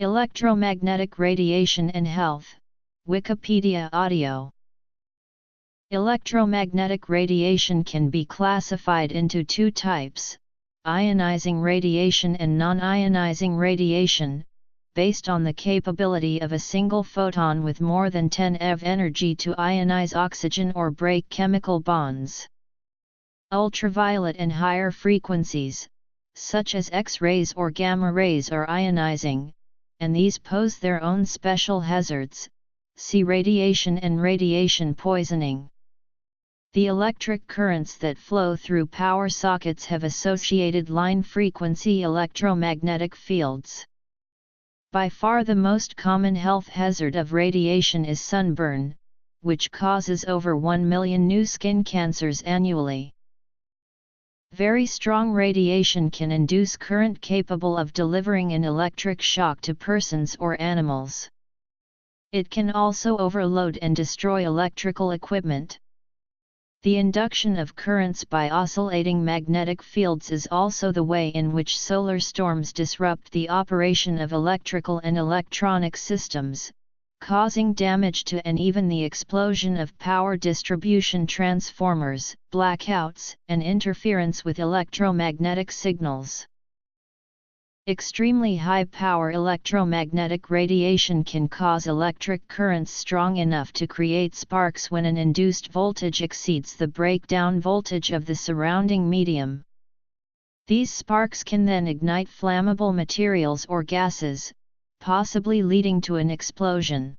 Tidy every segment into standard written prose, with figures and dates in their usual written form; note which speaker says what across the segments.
Speaker 1: Electromagnetic radiation and health. Wikipedia audio. Electromagnetic radiation can be classified into two types, ionizing radiation and non-ionizing radiation, based on the capability of a single photon with more than 10 eV energy to ionize oxygen or break chemical bonds. Ultraviolet and higher frequencies, such as X-rays or gamma rays, are ionizing, and these pose their own special hazards. See radiation and radiation poisoning. The electric currents that flow through power sockets have associated line-frequency electromagnetic fields. By far the most common health hazard of radiation is sunburn, which causes over 1 million new skin cancers annually. Very strong radiation can induce current capable of delivering an electric shock to persons or animals. It can also overload and destroy electrical equipment. The induction of currents by oscillating magnetic fields is also the way in which solar storms disrupt the operation of electrical and electronic systems, causing damage to and even the explosion of power distribution transformers, blackouts, and interference with electromagnetic signals. Extremely high-power electromagnetic radiation can cause electric currents strong enough to create sparks when an induced voltage exceeds the breakdown voltage of the surrounding medium. These sparks can then ignite flammable materials or gases, possibly leading to an explosion.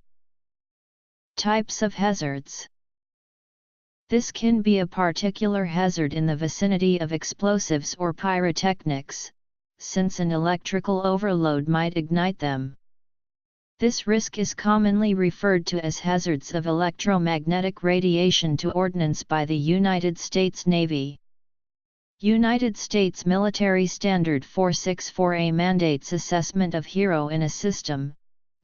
Speaker 1: Types of hazards. This can be a particular hazard in the vicinity of explosives or pyrotechnics, since an electrical overload might ignite them. This risk is commonly referred to as hazards of electromagnetic radiation to ordnance by the United States Navy. United States Military Standard 464A mandates assessment of HERO in a system,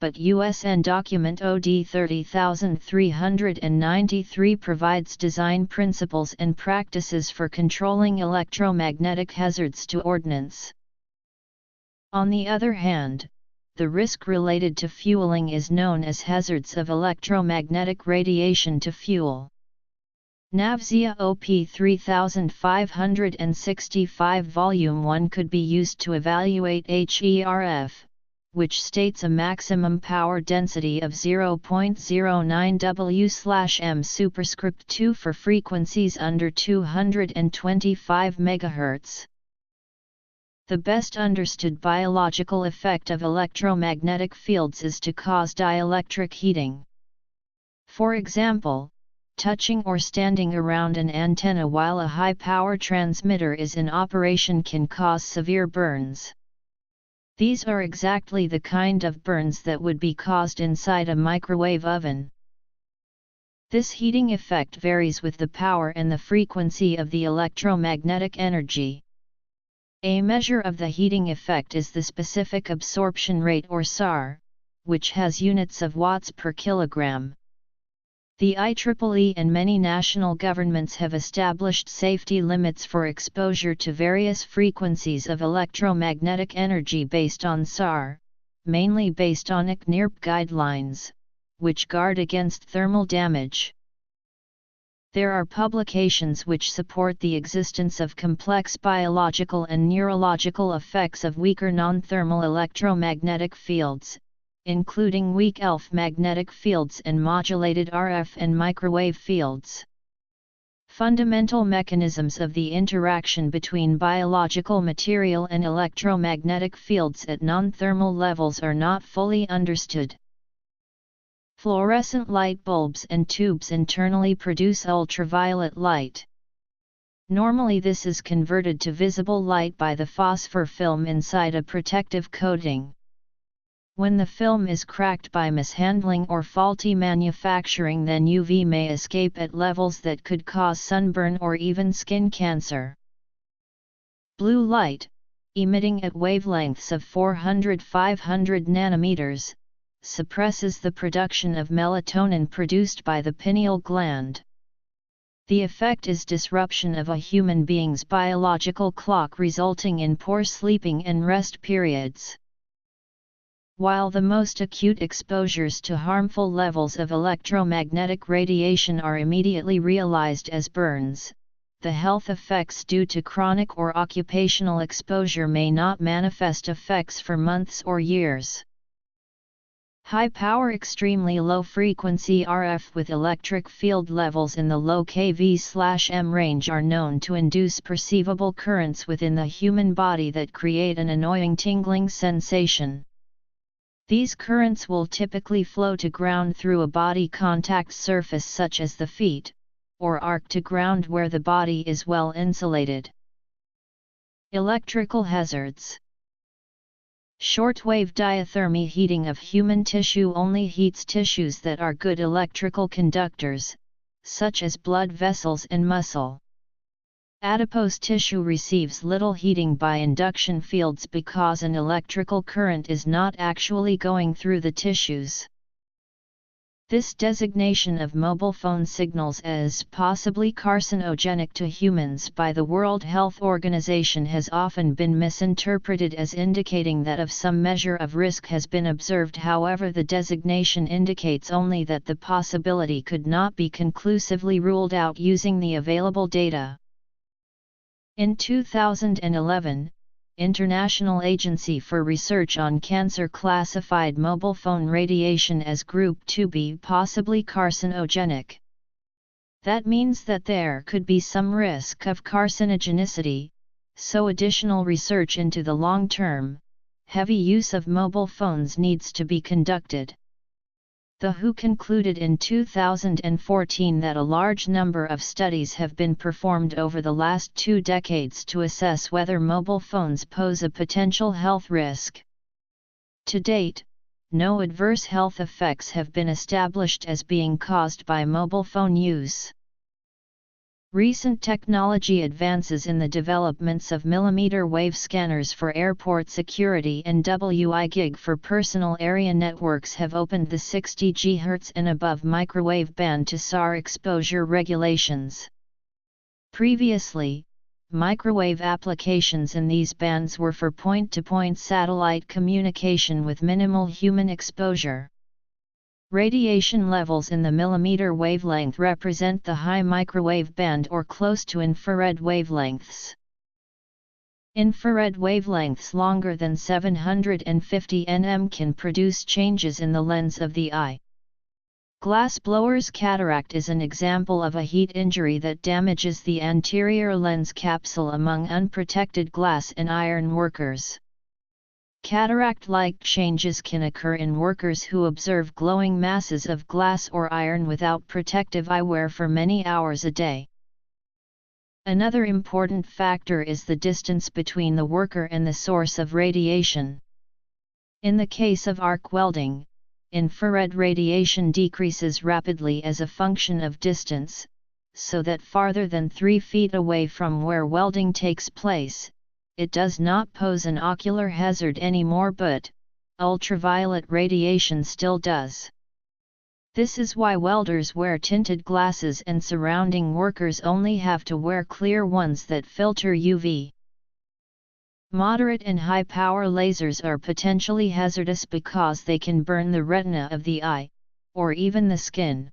Speaker 1: but USN Document OD 30393 provides design principles and practices for controlling electromagnetic hazards to ordnance. On the other hand, the risk related to fueling is known as hazards of electromagnetic radiation to fuel. NAVSEA OP 3565 Volume 1 could be used to evaluate HERF, which states a maximum power density of 0.09 W/m superscript 2 for frequencies under 225 MHz. The best understood biological effect of electromagnetic fields is to cause dielectric heating. For example, touching or standing around an antenna while a high-power transmitter is in operation can cause severe burns. These are exactly the kind of burns that would be caused inside a microwave oven. This heating effect varies with the power and the frequency of the electromagnetic energy. A measure of the heating effect is the specific absorption rate or SAR, which has units of watts per kilogram. The IEEE and many national governments have established safety limits for exposure to various frequencies of electromagnetic energy based on SAR, mainly based on ICNIRP guidelines, which guard against thermal damage. There are publications which support the existence of complex biological and neurological effects of weaker non-thermal electromagnetic fields, including weak ELF magnetic fields and modulated RF and microwave fields. Fundamental mechanisms of the interaction between biological material and electromagnetic fields at non-thermal levels are not fully understood. Fluorescent light bulbs and tubes internally produce ultraviolet light. Normally this is converted to visible light by the phosphor film inside a protective coating. When the film is cracked by mishandling or faulty manufacturing, then UV may escape at levels that could cause sunburn or even skin cancer. Blue light, emitting at wavelengths of 400–500 nanometers, suppresses the production of melatonin produced by the pineal gland. The effect is disruption of a human being's biological clock, resulting in poor sleeping and rest periods. While the most acute exposures to harmful levels of electromagnetic radiation are immediately realized as burns, the health effects due to chronic or occupational exposure may not manifest effects for months or years. High-power extremely low-frequency RF with electric field levels in the low kV/m range are known to induce perceivable currents within the human body that create an annoying tingling sensation. These currents will typically flow to ground through a body contact surface such as the feet, or arc to ground where the body is well insulated. Electrical hazards. Shortwave diathermy heating of human tissue only heats tissues that are good electrical conductors, such as blood vessels and muscle. Adipose tissue receives little heating by induction fields because an electrical current is not actually going through the tissues. This designation of mobile phone signals as possibly carcinogenic to humans by the World Health Organization has often been misinterpreted as indicating that of some measure of risk has been observed. However, the designation indicates only that the possibility could not be conclusively ruled out using the available data. In 2011, International Agency for Research on Cancer classified mobile phone radiation as Group 2B possibly carcinogenic. That means that there could be some risk of carcinogenicity, so additional research into the long-term, heavy use of mobile phones needs to be conducted. The WHO concluded in 2014 that a large number of studies have been performed over the last 2 decades to assess whether mobile phones pose a potential health risk. To date, no adverse health effects have been established as being caused by mobile phone use. Recent technology advances in the developments of millimeter wave scanners for airport security and WI-GIG for personal area networks have opened the 60 GHz and above microwave band to SAR exposure regulations. Previously, microwave applications in these bands were for point-to-point satellite communication with minimal human exposure. Radiation levels in the millimeter wavelength represent the high microwave band or close to infrared wavelengths. Infrared wavelengths longer than 750 nm can produce changes in the lens of the eye. Glassblower's cataract is an example of a heat injury that damages the anterior lens capsule among unprotected glass and iron workers. Cataract-like changes can occur in workers who observe glowing masses of glass or iron without protective eyewear for many hours a day. Another important factor is the distance between the worker and the source of radiation. In the case of arc welding, infrared radiation decreases rapidly as a function of distance, so that farther than 3 feet away from where welding takes place, it does not pose an ocular hazard anymore, but ultraviolet radiation still does. This is why welders wear tinted glasses and surrounding workers only have to wear clear ones that filter UV. Moderate and high power lasers are potentially hazardous because they can burn the retina of the eye, or even the skin.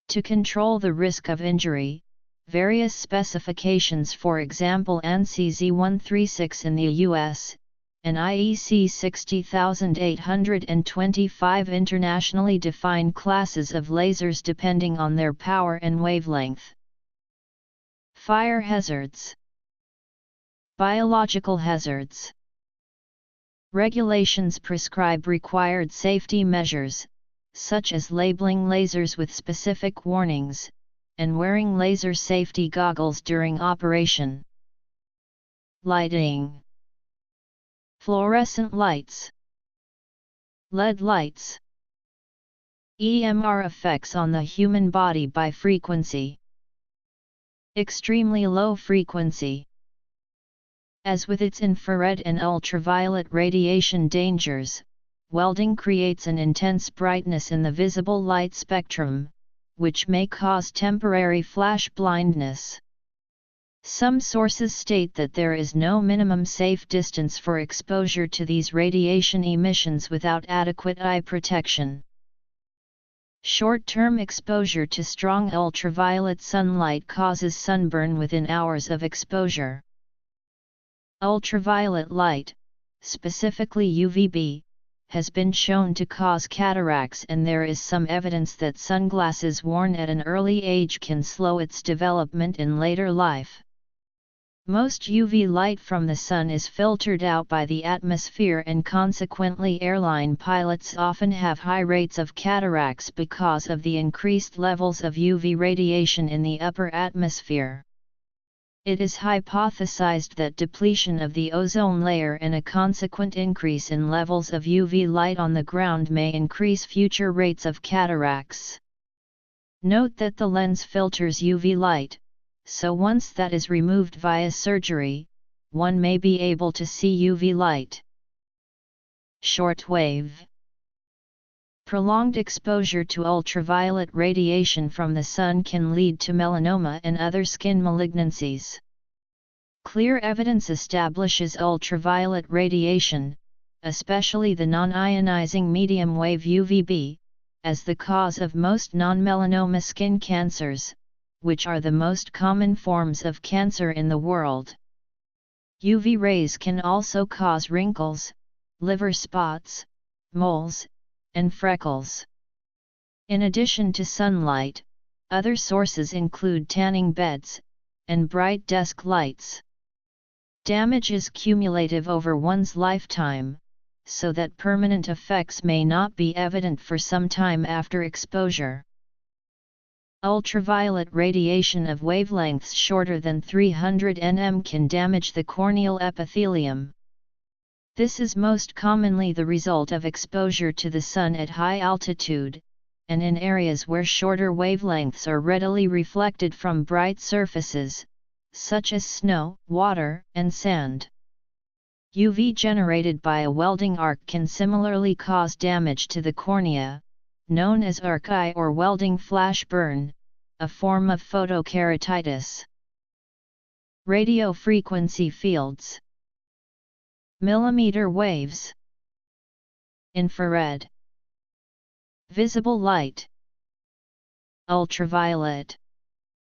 Speaker 1: To control the risk of injury, various specifications, for example ANSI Z136 in the US, and IEC 60825 internationally define classes of lasers depending on their power and wavelength. Fire hazards. Biological hazards. Regulations prescribe required safety measures, such as labeling lasers with specific warnings, and wearing laser safety goggles during operation. Lighting. Fluorescent lights. LED lights. EMR effects on the human body by frequency. Extremely low frequency. As with its infrared and ultraviolet radiation dangers, welding creates an intense brightness in the visible light spectrum, which may cause temporary flash blindness. Some sources state that there is no minimum safe distance for exposure to these radiation emissions without adequate eye protection. Short-term exposure to strong ultraviolet sunlight causes sunburn within hours of exposure. Ultraviolet light, specifically UVB, has been shown to cause cataracts, and there is some evidence that sunglasses worn at an early age can slow its development in later life. Most UV light from the sun is filtered out by the atmosphere, and consequently airline pilots often have high rates of cataracts because of the increased levels of UV radiation in the upper atmosphere. It is hypothesized that depletion of the ozone layer and a consequent increase in levels of UV light on the ground may increase future rates of cataracts. Note that the lens filters UV light, so once that is removed via surgery, one may be able to see UV light. Shortwave. Prolonged exposure to ultraviolet radiation from the sun can lead to melanoma and other skin malignancies. Clear evidence establishes ultraviolet radiation, especially the non-ionizing medium wave UVB, as the cause of most non-melanoma skin cancers, which are the most common forms of cancer in the world. UV rays can also cause wrinkles, liver spots, moles, and freckles. In addition to sunlight, other sources include tanning beds, and bright desk lights. Damage is cumulative over one's lifetime, so that permanent effects may not be evident for some time after exposure. Ultraviolet radiation of wavelengths shorter than 300 nm can damage the corneal epithelium. This is most commonly the result of exposure to the sun at high altitude, and in areas where shorter wavelengths are readily reflected from bright surfaces, such as snow, water, and sand. UV generated by a welding arc can similarly cause damage to the cornea, known as arc eye or welding flash burn, a form of photokeratitis. Radio frequency fields. Millimeter waves. Infrared. Visible light. Ultraviolet.